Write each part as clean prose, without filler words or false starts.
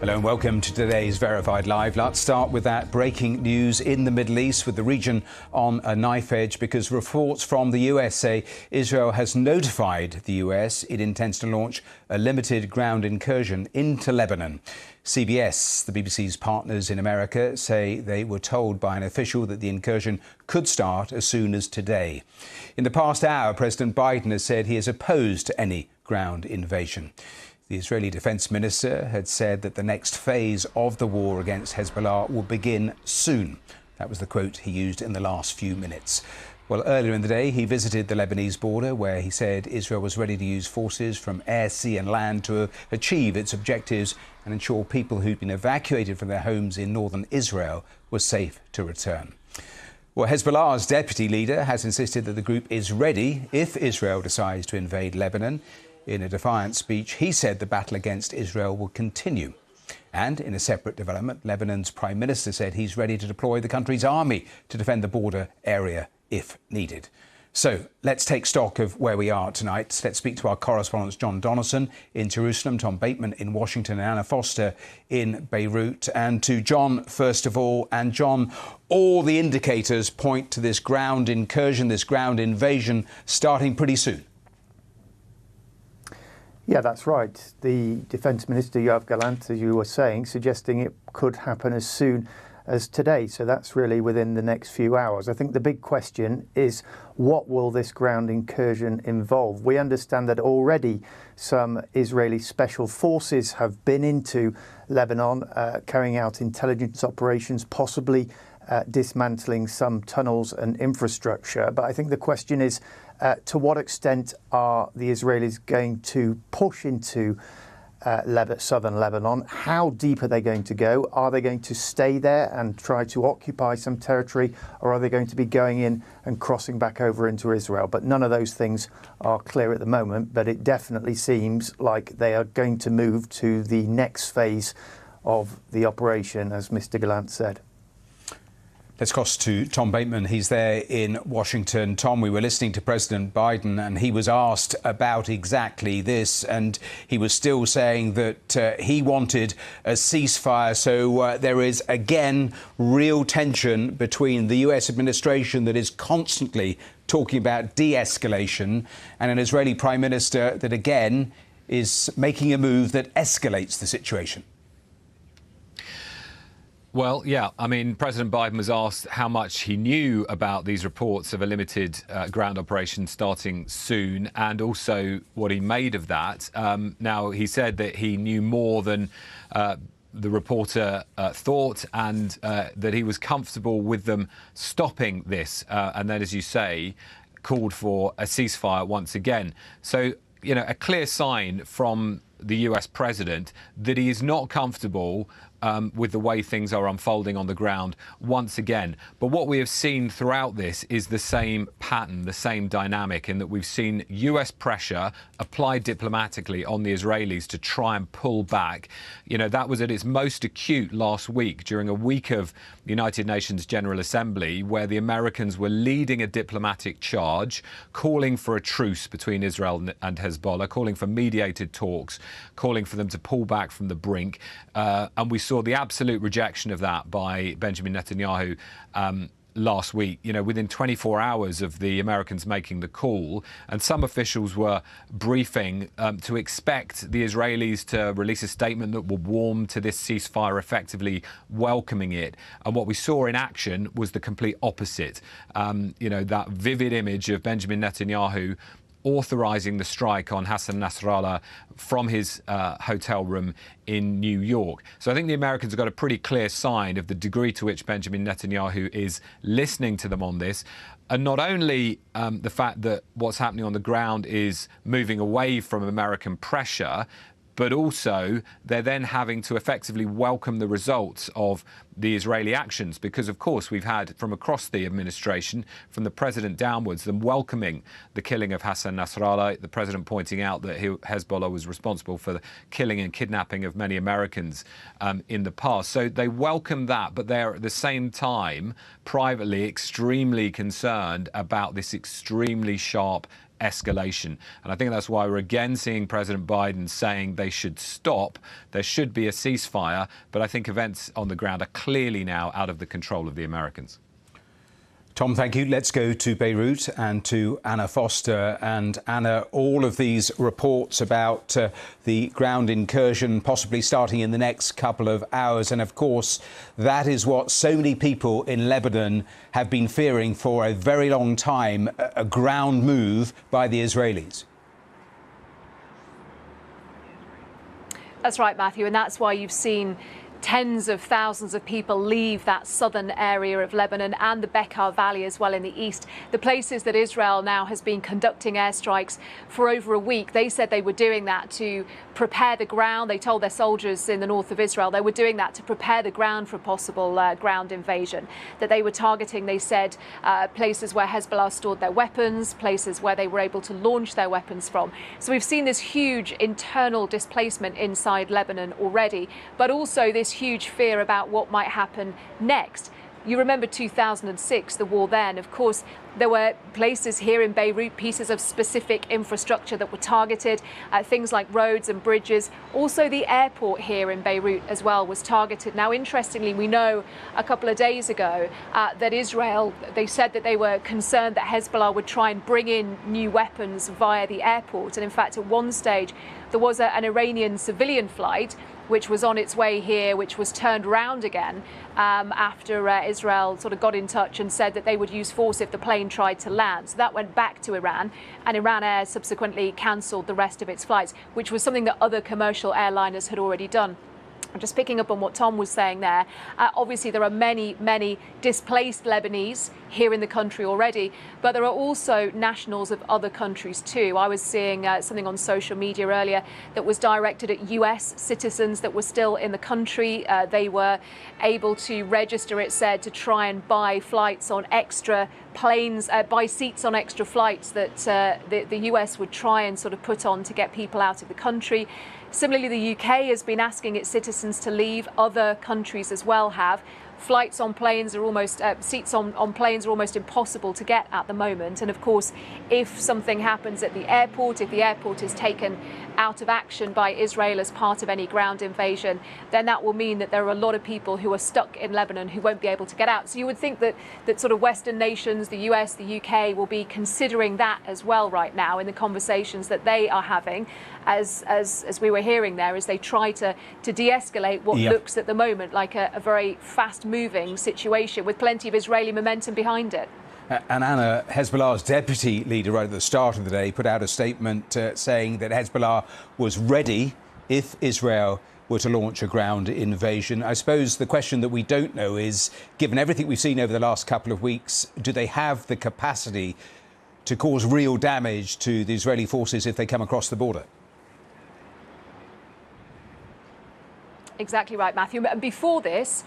Hello and welcome to today's Verified Live. Let's start with that breaking news in the Middle East, with the region on a knife edge, because reports from the US say Israel has notified the US it intends to launch a limited ground incursion into Lebanon. CBS, the BBC's partners in America, say they were told by an official that the incursion could start as soon as today. In the past hour, President Biden has said he is opposed to any ground invasion. The Israeli Defense Minister had said that the next phase of the war against Hezbollah will begin soon. That was the quote he used in the last few minutes. Well, earlier in the day, he visited the Lebanese border, where he said Israel was ready to use forces from air, sea and land to achieve its objectives and ensure people who'd been evacuated from their homes in northern Israel were safe to return. Well, Hezbollah's deputy leader has insisted that the group is ready if Israel decides to invade Lebanon. In a defiant speech, he said the battle against Israel will continue. And in a separate development, Lebanon's Prime Minister said he's ready to deploy the country's army to defend the border area if needed. So let's take stock of where we are tonight. Let's speak to our correspondents, John Donaldson in Jerusalem, Tom Bateman in Washington and Anna Foster in Beirut. And to John, first of all. And John, all the indicators point to this ground incursion, this ground invasion starting pretty soon. Yeah, that's right. The Defence Minister, Yoav Gallant, as you were saying, suggesting it could happen as soon as today. So that's really within the next few hours. I think the big question is, what will this ground incursion involve? We understand that already some Israeli special forces have been into Lebanon, carrying out intelligence operations, possibly dismantling some tunnels and infrastructure. But I think the question is, to what extent are the Israelis going to push into southern Lebanon? How deep are they going to go? Are they going to stay there and try to occupy some territory, or are they going to be going in and crossing back over into Israel? But none of those things are clear at the moment, but it definitely seems like they are going to move to the next phase of the operation, as Mr. Gallant said. Let's cross to Tom Bateman. He's there in Washington. Tom, we were listening to President Biden and he was asked about exactly this, and he was still saying that he wanted a ceasefire. So there is, again, real tension between the US administration that is constantly talking about de-escalation and an Israeli Prime Minister that, again, is making a move that escalates the situation. Well, yeah, I mean, President Biden was asked how much he knew about these reports of a limited ground operation starting soon, and also what he made of that. Now, he said that he knew more than the reporter thought, and that he was comfortable with them stopping this. And then, as you say, called for a ceasefire once again. So, you know, a clear sign from the US president that he is not comfortable with the way things are unfolding on the ground once again. But what we have seen throughout this is the same pattern, the same dynamic, in that we've seen US pressure applied diplomatically on the Israelis to try and pull back. You know, that was at its most acute last week, during a week of the United Nations General Assembly, where the Americans were leading a diplomatic charge, calling for a truce between Israel and Hezbollah, calling for mediated talks, calling for them to pull back from the brink. And we saw the absolute rejection of that by Benjamin Netanyahu last week, you know, within 24 hours of the Americans making the call. And some officials were briefing to expect the Israelis to release a statement that would warm to this ceasefire, effectively welcoming it. And what we saw in action was the complete opposite. You know, that vivid image of Benjamin Netanyahu authorizing the strike on Hassan Nasrallah from his hotel room in New York. So I think the Americans have got a pretty clear sign of the degree to which Benjamin Netanyahu is listening to them on this. And not only the fact that what's happening on the ground is moving away from American pressure, but also they're then having to effectively welcome the results of the Israeli actions, because, of course, we've had from across the administration, from the president downwards, them welcoming the killing of Hassan Nasrallah, the president pointing out that Hezbollah was responsible for the killing and kidnapping of many Americans in the past. So they welcome that, but they're at the same time privately extremely concerned about this extremely sharp escalation. And I think that's why we're again seeing President Biden saying they should stop. There should be a ceasefire. But I think events on the ground are clearly now out of the control of the Americans. Tom, thank you. Let's go to Beirut and to Anna Foster. And Anna, all of these reports about the ground incursion possibly starting in the next couple of hours. And of course, that is what so many people in Lebanon have been fearing for a very long time, a ground move by the Israelis. That's right, Matthew, and that's why you've seen tens of thousands of people leave that southern area of Lebanon and the Bekaa Valley as well in the east. The places that Israel now has been conducting airstrikes for over a week. They said they were doing that to prepare the ground. They told their soldiers in the north of Israel they were doing that to prepare the ground for a possible ground invasion. That they were targeting, they said, places where Hezbollah stored their weapons, places where they were able to launch their weapons from. So we've seen this huge internal displacement inside Lebanon already, but also this huge fear about what might happen next. You remember 2006, the war then. Of course, there were places here in Beirut, pieces of specific infrastructure that were targeted, things like roads and bridges. Also, the airport here in Beirut as well was targeted. Now, interestingly, we know a couple of days ago that Israel, they said that they were concerned that Hezbollah would try and bring in new weapons via the airport. And in fact, at one stage, there was an Iranian civilian flight which was on its way here, which was turned around again after Israel sort of got in touch and said that they would use force if the plane tried to land. So that went back to Iran, and Iran Air subsequently cancelled the rest of its flights, which was something that other commercial airliners had already done. I'm just picking up on what Tom was saying there. Obviously, there are many displaced Lebanese here in the country already, but there are also nationals of other countries too. I was seeing something on social media earlier that was directed at US citizens that were still in the country. They were able to register, it said, to try and buy flights on extra planes, buy seats on extra flights that the US would try and sort of put on to get people out of the country. Similarly, the UK has been asking its citizens to leave. Other countries as well have. Flights on planes are almost, seats on planes are almost impossible to get at the moment. And of course, if something happens at the airport, if the airport is taken out of action by Israel as part of any ground invasion, then that will mean that there are a lot of people who are stuck in Lebanon who won't be able to get out. So you would think that sort of Western nations, the US, the UK, will be considering that as well right now in the conversations that they are having, as we were hearing there, as they try to de-escalate what looks at the moment like a very fast-moving situation with plenty of Israeli momentum behind it. And Anna, Hezbollah's deputy leader right at the start of the day put out a statement saying that Hezbollah was ready if Israel were to launch a ground invasion. I suppose the question that we don't know is, given everything we've seen over the last couple of weeks, do they have the capacity to cause real damage to the Israeli forces if they come across the border? Exactly right, Matthew. And before this,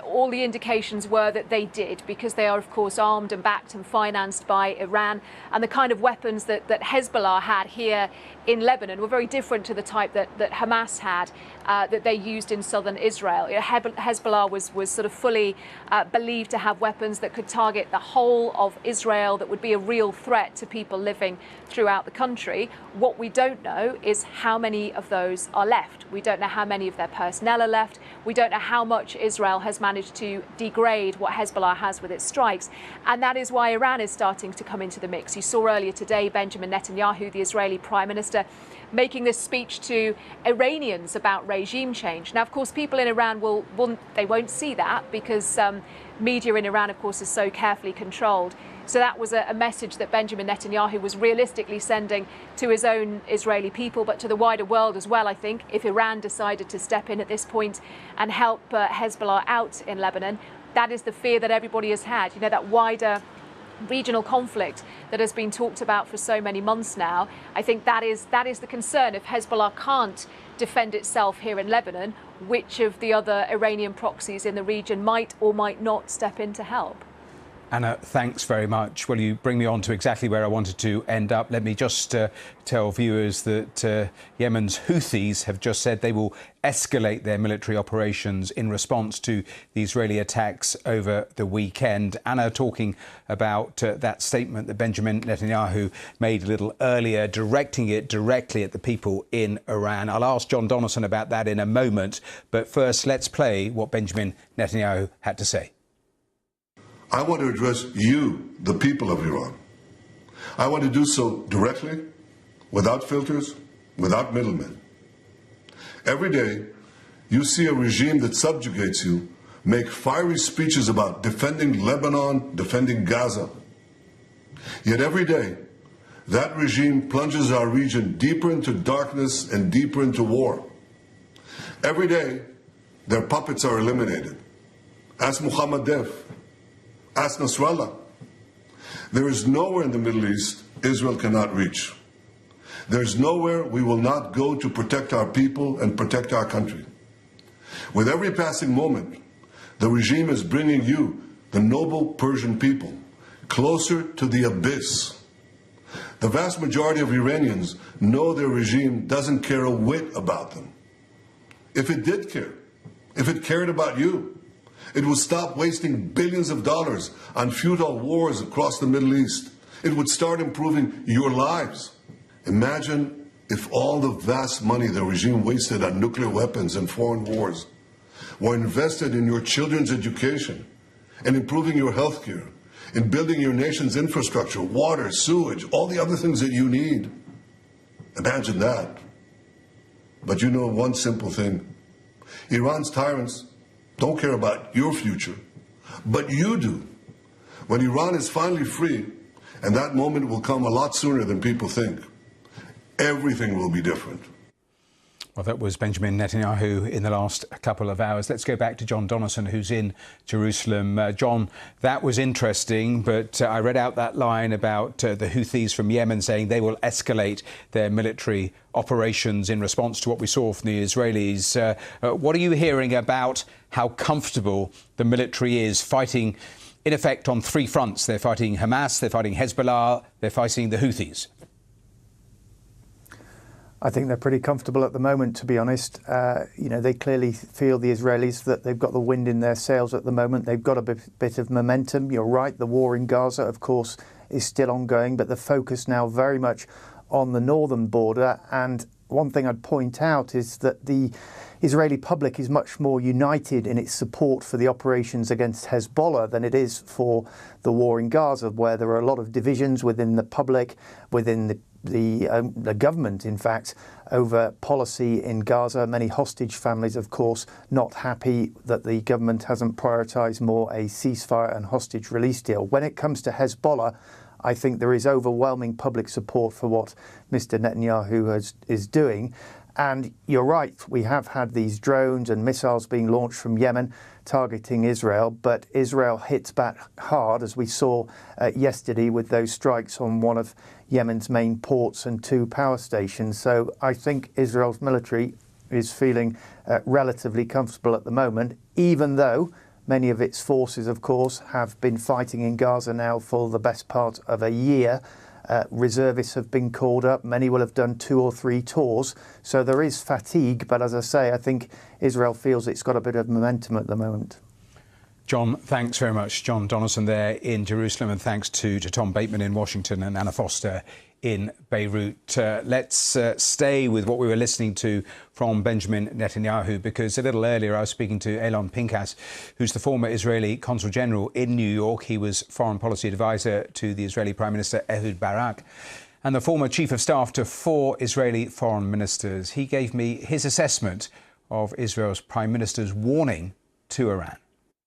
all the indications were that they did, because they are, of course, armed and backed and financed by Iran. And the kind of weapons that Hezbollah had here in Lebanon were very different to the type that Hamas had, that they used in southern Israel. Hezbollah was sort of fully believed to have weapons that could target the whole of Israel, that would be a real threat to people living throughout the country. What we don't know is how many of those are left. We don't know how many of their personnel are left. We don't know how much Israel has managed to degrade what Hezbollah has with its strikes. And that is why Iran is starting to come into the mix. You saw earlier today Benjamin Netanyahu, the Israeli Prime Minister, making this speech to Iranians about regime change. Now, of course, people in Iran won't see that, because media in Iran, of course, is so carefully controlled. So that was a message that Benjamin Netanyahu was realistically sending to his own Israeli people, but to the wider world as well, I think. If Iran decided to step in at this point and help Hezbollah out in Lebanon, that is the fear that everybody has had. You know, that wider regional conflict that has been talked about for so many months now. I think that is the concern. If Hezbollah can't defend itself here in Lebanon, which of the other Iranian proxies in the region might or might not step in to help? Anna, thanks very much. Well, you bring me on to exactly where I wanted to end up. Let me just tell viewers that Yemen's Houthis have just said they will escalate their military operations in response to the Israeli attacks over the weekend. Anna talking about that statement that Benjamin Netanyahu made a little earlier, directing it directly at the people in Iran. I'll ask John Donaldson about that in a moment. But first, let's play what Benjamin Netanyahu had to say. I want to address you, the people of Iran. I want to do so directly, without filters, without middlemen. Every day, you see a regime that subjugates you make fiery speeches about defending Lebanon, defending Gaza. Yet every day, that regime plunges our region deeper into darkness and deeper into war. Every day, their puppets are eliminated. Ask Muhammad Def. Ask Nasrallah. There is nowhere in the Middle East Israel cannot reach. There is nowhere we will not go to protect our people and protect our country. With every passing moment, the regime is bringing you, the noble Persian people, closer to the abyss. The vast majority of Iranians know their regime doesn't care a whit about them. If it did care, if it cared about you, it would stop wasting billions of dollars on futile wars across the Middle East. It would start improving your lives. Imagine if all the vast money the regime wasted on nuclear weapons and foreign wars were invested in your children's education and improving your health care, in building your nation's infrastructure, water, sewage, all the other things that you need. Imagine that. But you know one simple thing. Iran's tyrants don't care about your future, but you do. When Iran is finally free, and that moment will come a lot sooner than people think, everything will be different. Well, that was Benjamin Netanyahu in the last couple of hours. Let's go back to John Donaldson, who's in Jerusalem. John, that was interesting, but I read out that line about the Houthis from Yemen saying they will escalate their military operations in response to what we saw from the Israelis. What are you hearing about how comfortable the military is fighting, in effect, on three fronts? They're fighting Hamas, they're fighting Hezbollah, they're fighting the Houthis. I think they're pretty comfortable at the moment, to be honest. They clearly feel, the Israelis, that they've got the wind in their sails at the moment. They've got a bit of momentum. You're right, the war in Gaza, of course, is still ongoing, but the focus now very much on the northern border. And one thing I'd point out is that the Israeli public is much more united in its support for the operations against Hezbollah than it is for the war in Gaza, where there are a lot of divisions within the public, within the government, in fact, over policy in Gaza. Many hostage families, of course, not happy that the government hasn't prioritised more a ceasefire and hostage release deal. When it comes to Hezbollah, I think there is overwhelming public support for what Mr. Netanyahu is doing. And you're right, we have had these drones and missiles being launched from Yemen targeting Israel, but Israel hits back hard, as we saw yesterday with those strikes on one of Yemen's main ports and two power stations. So I think Israel's military is feeling relatively comfortable at the moment, even though many of its forces, of course, have been fighting in Gaza now for the best part of a year. Reservists have been called up. Many will have done 2 or 3 tours. So there is fatigue. But as I say, I think Israel feels it's got a bit of momentum at the moment. John, thanks very much. John Donaldson there in Jerusalem, and thanks to Tom Bateman in Washington and Anna Foster in Beirut. Let's stay with what we were listening to from Benjamin Netanyahu, because a little earlier I was speaking to Elon Pinkas, who's the former Israeli Consul General in New York. He was foreign policy advisor to the Israeli Prime Minister Ehud Barak and the former chief of staff to 4 Israeli foreign ministers. He gave me his assessment of Israel's Prime Minister's warning to Iran.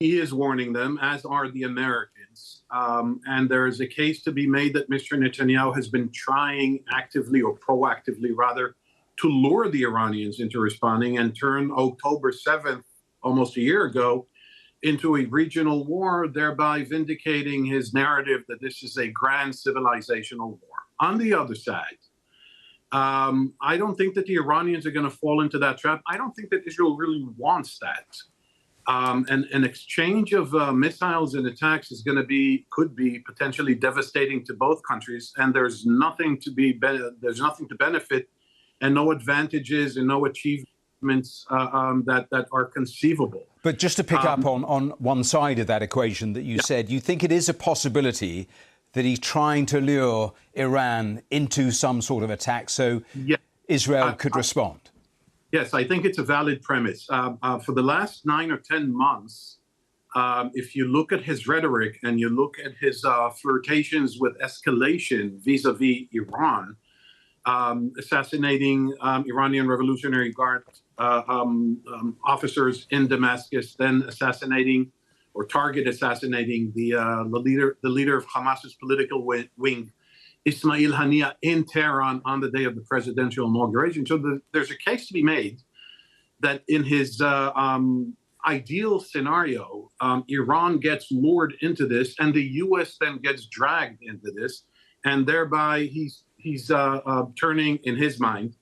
He is warning them, as are the Americans. And there is a case to be made that Mr. Netanyahu has been trying actively, or proactively rather, to lure the Iranians into responding and turn October 7th, almost a year ago, into a regional war, thereby vindicating his narrative that this is a grand civilizational war. On the other side, I don't think that the Iranians are going to fall into that trap. I don't think that Israel really wants that. And an exchange of missiles and attacks is could be potentially devastating to both countries. And there's nothing to benefit, and no advantages and no achievements that are conceivable. But just to pick up on one side of that equation that you said, you think it is a possibility that he's trying to lure Iran into some sort of attack so Israel could respond? Yes, I think it's a valid premise. For the last 9 or 10 months, if you look at his rhetoric and you look at his flirtations with escalation vis-a-vis Iran, assassinating Iranian Revolutionary Guard officers in Damascus, then assassinating or target assassinating the leader of Hamas's political wing, Ismail Haniyeh, in Tehran on the day of the presidential inauguration. So there's a case to be made that in his ideal scenario, Iran gets lured into this, and the U.S. then gets dragged into this, and thereby he's turning, in his mind,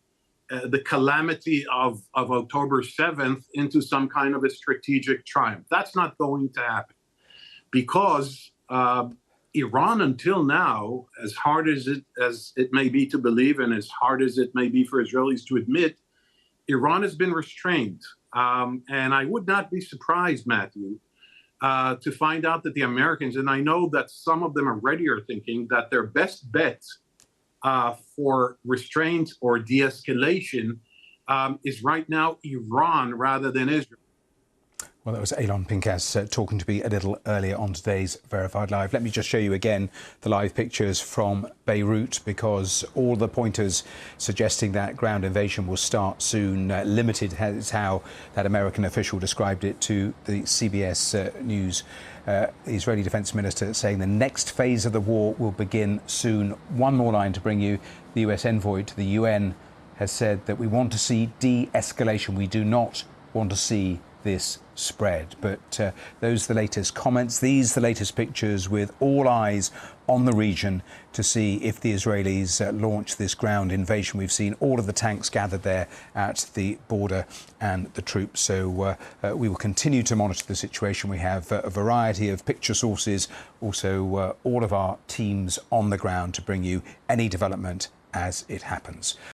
the calamity of October 7th into some kind of a strategic triumph. That's not going to happen because Iran, until now, as hard as it may be to believe and as hard as it may be for Israelis to admit, Iran has been restrained. And I would not be surprised, Matthew, to find out that the Americans, and I know that some of them already are thinking that their best bet for restraint or de-escalation is right now Iran rather than Israel. Well, that was Elon Pincas talking to me a little earlier on today's Verified Live. Let me just show you again the live pictures from Beirut, because all the pointers suggesting that ground invasion will start soon. Limited is how that American official described it to the CBS News. The Israeli Defense Minister saying the next phase of the war will begin soon. One more line to bring you. The US envoy to the UN has said that we want to see de-escalation. We do not want to see this spread. But those are the latest comments. These are the latest pictures, with all eyes on the region to see if the Israelis launch this ground invasion. We've seen all of the tanks gathered there at the border and the troops. So we will continue to monitor the situation. We have a variety of picture sources, also all of our teams on the ground to bring you any development as it happens.